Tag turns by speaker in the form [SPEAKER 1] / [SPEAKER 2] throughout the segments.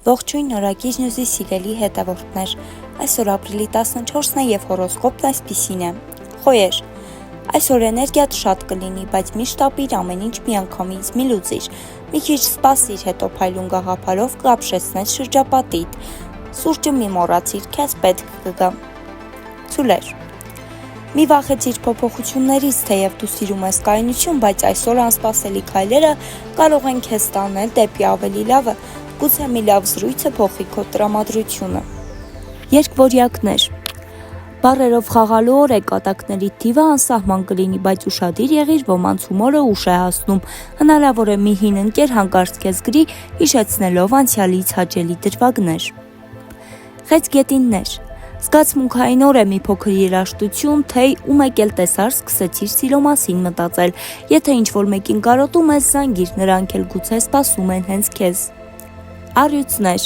[SPEAKER 1] Ողջույն նորագիծ նյուզի սիրելի հետևորդներ, այսօր ապրիլի 14-ն է և հորոսկոպն այսպիսին է։ Խոյեր, այսօր էներգիատ շատ կլինի, բայց միշտ ապիր ամեն ինչ միանգամից մի լուծիր, մի քիչ սպասիր, հետո փայլուն գաղափարով կապշեցնես շրջապատիդ, սուրճը մի մոռացիր, քեզ պետք կգա։ Ցուլեր, մի վախեցիր փոփոխություններից, թեև դու սիրում ես կայունություն, բայց այսօր անսպասելի քայլերը կարող են քեզ տանել դեպի ավելի լավը, գուցե մի լավ զրույցը փոխի քո տրամադրությունը։ Երկվորյակներ, բառերով խաղալու օր է, կատակների թիվը անսահման կլինի, բայց ուշադիր եղիր, ոմանց հումորը ուշ է հասնում, հնարավոր է մի հին ընկեր հանկարծ քեզ գրի, հիշեցնելով անցյալից հաճելի դրվագներ։ Խեցգետիններ, զգացմունքային օր է, մի փոքր երաժշտություն, թեյ, ում եկել տեսար, սկսեցիր սիրո մասին մտածել, եթե ինչ-որ մեկին կարոտում ես, զանգիր, նրանք էլ գուցե սպասում են հենց քեզ։ Առյուծներ,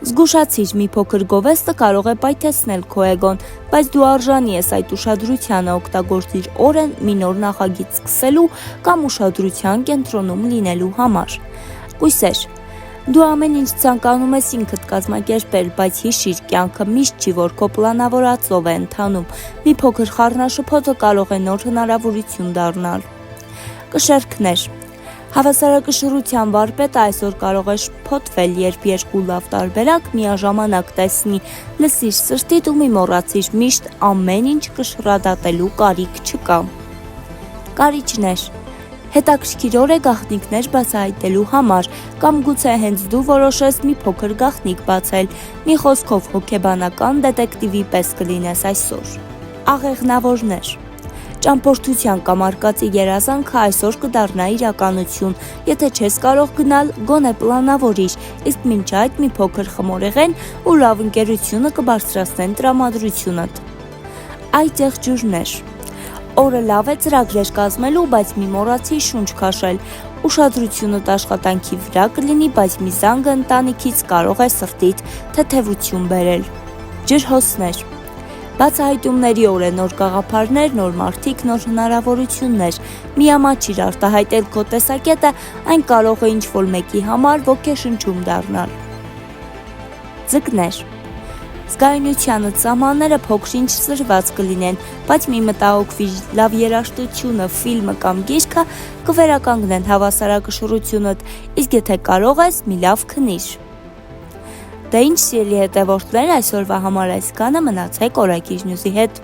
[SPEAKER 1] զգուշացիր, մի փոքր գովեստը կարող է պայթեցնել քո էգոն, բայց դու արժանի ես այդ ուշադրությանը, օգտագործիր օրը մի նոր նախագիծ սկսելու կամ ուշադրության կենտրոնում լինելու համար։ Կույսեր, դու ամեն ինչ ցանկանում ես ինքդ կազմակերպել, բայց հիշիր, կյանքը միշտ չի, որ քո պլանավորածով է ընթանում, մի փոքր խառնաշփոթը կարող է նոր հնարավորություն դառնալ։ Կշեռքներ, հավասարակշռության վարպետը այսօր կարող է շփոթվել, երբ երկու լավ տարբերակ միաժամանակ տեսնի, լսիր սրտիդ ու մի մոռացիր, միշտ ամեն ինչ կշռադատելու կարիք չկա։ Կարիճներ, հետաքրքիր օր է գաղտնիքներ բացահայտելու համար, կամ գուցե հենց դու որոշես մի փոքր գաղտնիք բացել, մի խոսքով հոգեբանական դետեկտիվի պես կլինես այսօր։ Աղեղնավորներ, ճամփորդության կամ արկածի երազանքը այսօր կդառնա իրականություն, եթե չես կարող գնալ, գոնե պլանավորիր, իսկ մինչ այդ մի փոքր խմորեղեն ու լավ ընկերությունը կբարձրացնեն տրամադրությունդ։ Այդ եղջյուրներ, օրը լավ է ծրագրեր կազմելու, բայց մի մոռացի շունչ քաշել, ուշադրությունդ աշխատանքի վրա կլինի, բայց մի զանգը ընտանիքից կարող է սրտիդ թեթևություն բերել։ Ջրհոսներ, բացահայտումների օր է, նոր գաղափարներ, նոր մարդիկ, նոր հնարավորություններ, միամաչիր արտահայտել քո տեսակետը, այն կարող է ինչ-որ մեկի համար ոգեշնչում դառնալ։ Ձկներ, զգայունությանդ սահմանները փոքր-ինչ սրված կլինեն, բայց մի մտահոգվիր, լավ երաժշտությունը, ֆիլմը կամ գիրքը կվերականգնեն հավասարակշռությունդ, իսկ եթե կարող ես, մի լավ քնիր։ Դե ինչ սիրելի հետևորդներ, այսօրվա համար այսքանը, մնացեք օրագիր նյուզի հետ։